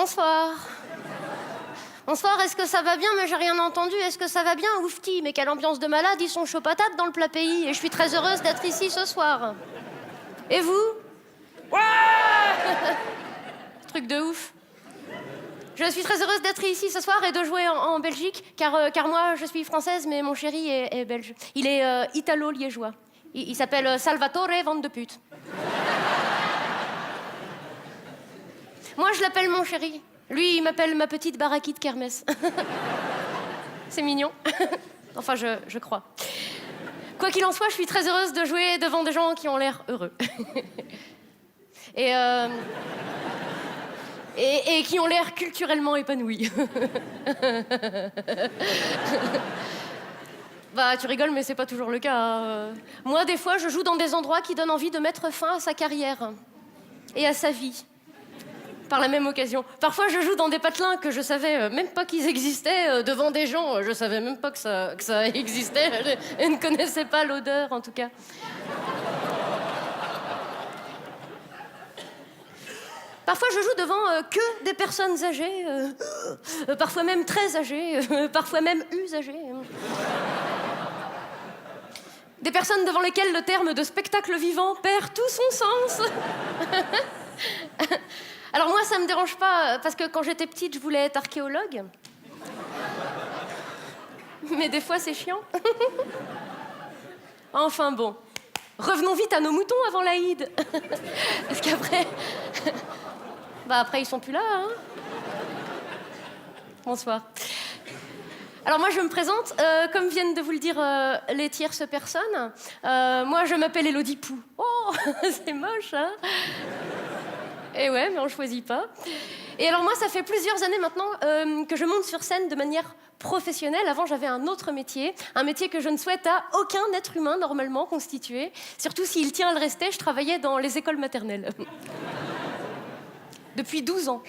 Bonsoir. Bonsoir, est-ce que ça va bien? Mais j'ai rien entendu. Est-ce que ça va bien? Oufti, mais quelle ambiance de malade, ils sont chauds patates dans le plat pays. Et je suis très heureuse d'être ici ce soir. Et vous? Ouais. Truc de ouf. Je suis très heureuse d'être ici ce soir et de jouer en Belgique, car moi, je suis française, mais mon chéri est belge. Il est italo-liégeois. Il s'appelle Salvatore Van de Pute. Moi, je l'appelle mon chéri. Lui, il m'appelle ma petite baraquite kermesse. C'est mignon. Enfin, je crois. Quoi qu'il en soit, je suis très heureuse de jouer devant des gens qui ont l'air heureux. Et qui ont l'air culturellement épanouis. Bah, tu rigoles, mais c'est pas toujours le cas. Hein. Moi, des fois, je joue dans des endroits qui donnent envie de mettre fin à sa carrière et à sa vie. Par la même occasion. Parfois, je joue dans des patelins que je savais même pas qu'ils existaient, devant des gens. Je savais même pas que ça existait. Je ne connaissais pas l'odeur, en tout cas. Parfois, je joue devant que des personnes âgées, parfois même très âgées, parfois même usagées. Des personnes devant lesquelles le terme de spectacle vivant perd tout son sens. Alors moi, ça me dérange pas, parce que quand j'étais petite, je voulais être archéologue. Mais des fois, c'est chiant. Enfin bon, revenons vite à nos moutons avant l'Aïd. Parce qu'après... Bah après, ils sont plus là, hein. Bonsoir. Alors moi, je me présente, comme viennent de vous le dire les tierces personnes. Moi, je m'appelle Élodie Pou. Oh, c'est moche, hein. Et ouais, mais on choisit pas. Et alors moi, ça fait plusieurs années maintenant que je monte sur scène de manière professionnelle. Avant, j'avais un autre métier, un métier que je ne souhaite à aucun être humain normalement constitué. Surtout s'il tient à le rester, je travaillais dans les écoles maternelles. Depuis 12 ans.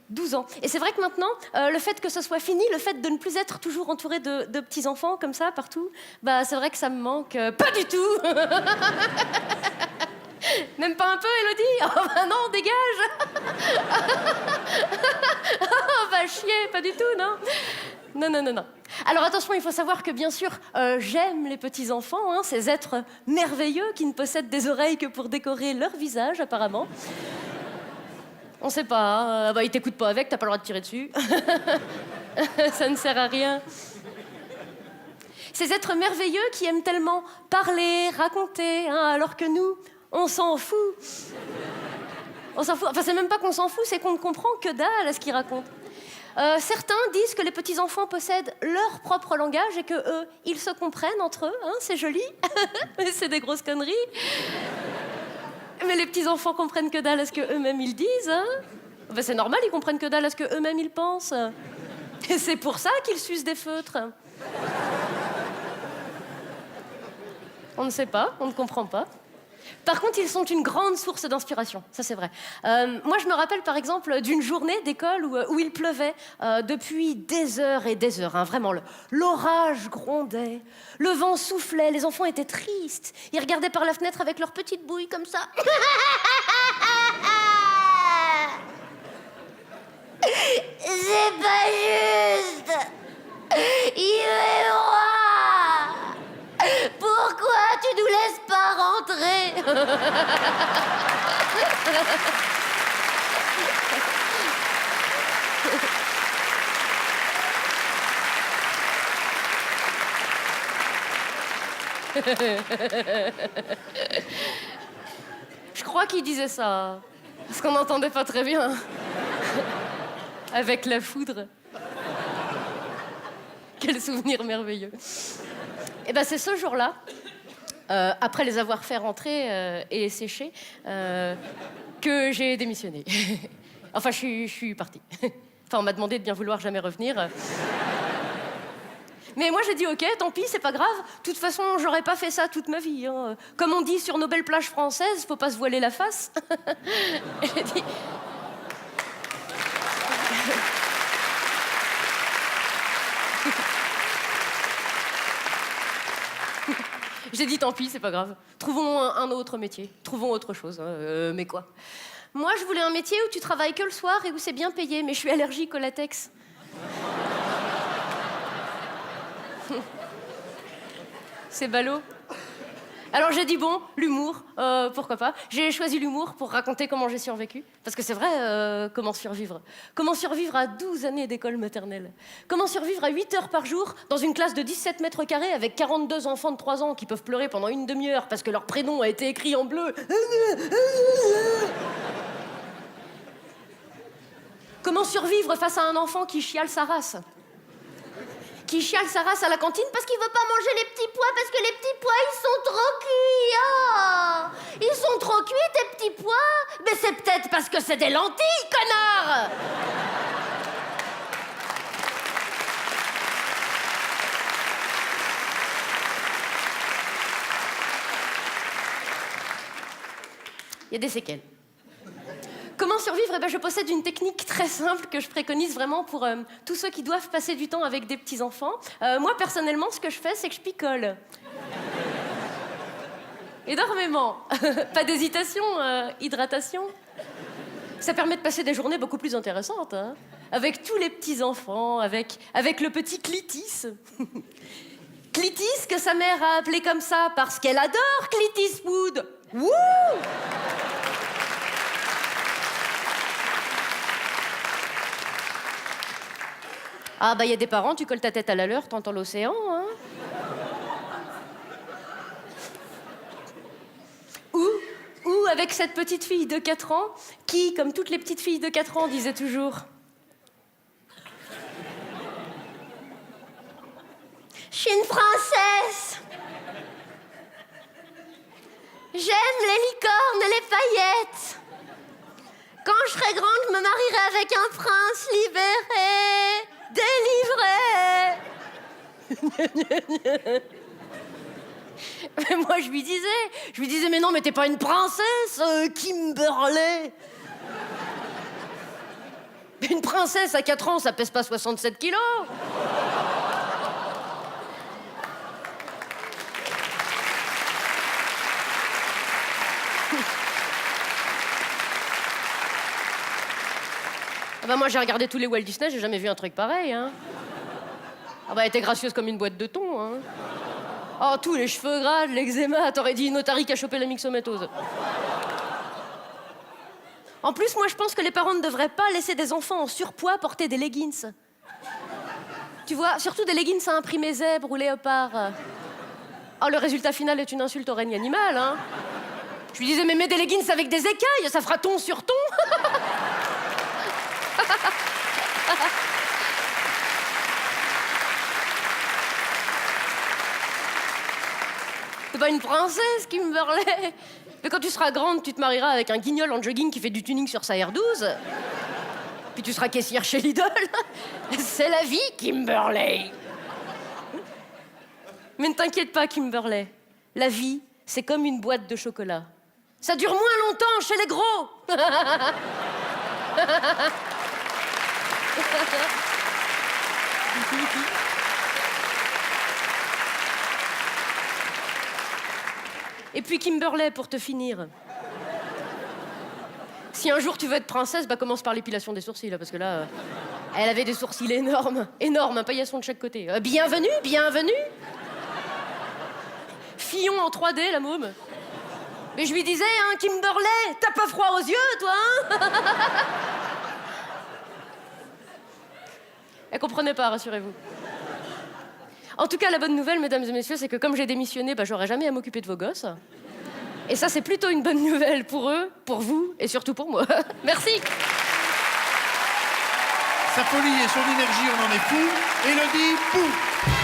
12 ans. Et c'est vrai que maintenant, le fait que ce soit fini, le fait de ne plus être toujours entouré de petits-enfants comme ça, partout, bah c'est vrai que ça me manque. Pas du tout. Même pas un peu, Élodie? Oh bah non, dégage. Oh bah chier, pas du tout, non. Non. Alors attention, il faut savoir que bien sûr, j'aime les petits-enfants, hein, ces êtres merveilleux qui ne possèdent des oreilles que pour décorer leur visage, apparemment. On sait pas, hein. Bah ils t'écoutent pas avec, t'as pas le droit de tirer dessus. Ça ne sert à rien. Ces êtres merveilleux qui aiment tellement parler, raconter, hein, alors que nous, on s'en fout. On s'en fout. Enfin, c'est même pas qu'on s'en fout, c'est qu'on ne comprend que dalle à ce qu'ils racontent. Certains disent que les petits-enfants possèdent leur propre langage et que eux, ils se comprennent entre eux. Hein, c'est joli. Mais c'est des grosses conneries. Mais les petits-enfants comprennent que dalle à ce qu'eux-mêmes ils disent. Hein. Ben, c'est normal, ils comprennent que dalle à ce qu'eux-mêmes ils pensent. Et c'est pour ça qu'ils sucent des feutres. On ne sait pas, on ne comprend pas. Par contre, ils sont une grande source d'inspiration, ça c'est vrai. Moi, je me rappelle par exemple d'une journée d'école où il pleuvait depuis des heures et des heures. Hein, vraiment, l'orage grondait, le vent soufflait, les enfants étaient tristes. Ils regardaient par la fenêtre avec leurs petites bouilles comme ça. C'est pas juste. Il est roi. Pourquoi tu nous laisses pas rentrer? Je crois qu'il disait ça, parce qu'on n'entendait pas très bien. Avec la foudre. Quel souvenir merveilleux. Et ben c'est ce jour-là, après les avoir fait rentrer et sécher, que j'ai démissionné. Enfin, je suis partie. Enfin, on m'a demandé de bien vouloir jamais revenir. Mais moi, j'ai dit OK, tant pis, c'est pas grave. De toute façon, j'aurais pas fait ça toute ma vie. Hein. Comme on dit sur nos belles plages françaises, faut pas se voiler la face. J'ai dit... J'ai dit tant pis, c'est pas grave. Trouvons un autre métier. Trouvons autre chose. Hein. Mais quoi? Moi, je voulais un métier où tu travailles que le soir et où c'est bien payé, mais je suis allergique au latex. C'est ballot. Alors j'ai dit bon, l'humour, pourquoi pas. J'ai choisi l'humour pour raconter comment j'ai survécu. Parce que c'est vrai, comment survivre. Comment survivre à 12 années d'école maternelle. Comment survivre à 8 heures par jour dans une classe de 17 mètres carrés avec 42 enfants de 3 ans qui peuvent pleurer pendant une demi-heure parce que leur prénom a été écrit en bleu. Comment survivre face à un enfant qui chiale sa race. Qui chiale sa race à la cantine parce qu'il veut pas manger les petits pois parce que les petits pois, ils sont trop cuits. Ah, ils sont trop cuits, tes petits pois. Mais c'est peut-être parce que c'est des lentilles, connard. Il y a des séquelles. Comment survivre? Eh ben, je possède une technique très simple que je préconise vraiment pour tous ceux qui doivent passer du temps avec des petits-enfants. Moi, personnellement, ce que je fais, c'est que je picole. Énormément. Pas d'hésitation, hydratation. Ça permet de passer des journées beaucoup plus intéressantes, hein, avec tous les petits-enfants, avec le petit Clitis. Clitis, que sa mère a appelé comme ça parce qu'elle adore Clint Eastwood. Wouh! Ah bah il y a des parents, tu colles ta tête à la leur, t'entends l'océan, hein. Ou avec cette petite fille de 4 ans qui, comme toutes les petites filles de 4 ans, disait toujours « Je suis une princesse. J'aime les licornes et les paillettes. Quand je serai grande, je me marierai avec un prince libéré. Délivré. » Mais moi, je lui disais, mais non, mais t'es pas une princesse, Kimberley. Une princesse à 4 ans, ça pèse pas 67 kilos. Ah bah moi, j'ai regardé tous les Walt Disney, j'ai jamais vu un truc pareil, hein. Ah bah, elle était gracieuse comme une boîte de thon, hein. Oh, tous les cheveux gras, l'eczéma, t'aurais dit une otarie qui a chopé la myxomatose. En plus, moi, je pense que les parents ne devraient pas laisser des enfants en surpoids porter des leggings. Tu vois, surtout des leggings à imprimer zèbre ou léopard. Oh, le résultat final est une insulte au règne animal, hein. Je lui disais, mais mets des leggings avec des écailles, ça fera ton sur ton. T'es pas une princesse, Kimberley. Mais quand tu seras grande, tu te marieras avec un guignol en jogging qui fait du tuning sur sa R12. Puis tu seras caissière chez Lidl. C'est la vie, Kimberley. Mais ne t'inquiète pas, Kimberley. La vie, c'est comme une boîte de chocolat. Ça dure moins longtemps chez les gros. Et puis Kimberley, pour te finir. Si un jour tu veux être princesse, bah commence par l'épilation des sourcils, parce que là, elle avait des sourcils énormes, un paillasson de chaque côté. Bienvenue, bienvenue. Fillon en 3D, la môme. Mais je lui disais, hein, Kimberley, t'as pas froid aux yeux, toi, hein? Elle comprenait pas, rassurez-vous. En tout cas, la bonne nouvelle, mesdames et messieurs, c'est que comme j'ai démissionné, bah, j'aurai jamais à m'occuper de vos gosses. Et ça, c'est plutôt une bonne nouvelle pour eux, pour vous et surtout pour moi. Merci. Sa folie et son énergie, on en est fou. Élodie, pouf.